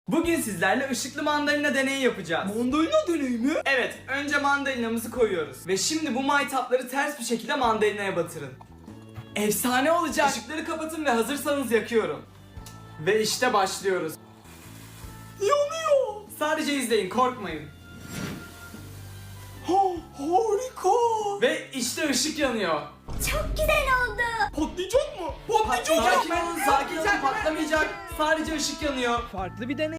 Bugün sizlerle ışıklı mandalina deneyi yapacağız. Mandalina deneyi mi? Evet, önce mandalinamızı koyuyoruz. Ve şimdi bu maytapları ters bir şekilde mandalinaya batırın. Efsane olacak. Işıkları kapatın ve hazırsanız yakıyorum. Ve işte başlıyoruz. Yanıyor. Sadece izleyin, korkmayın. Harika. Ve işte ışık yanıyor. Çok güzel oldu. Patlayacak mı? Patlayacak. Sakin olun, sakin olun, patlamayacak. Sadece ışık yanıyor. Farklı bir deney.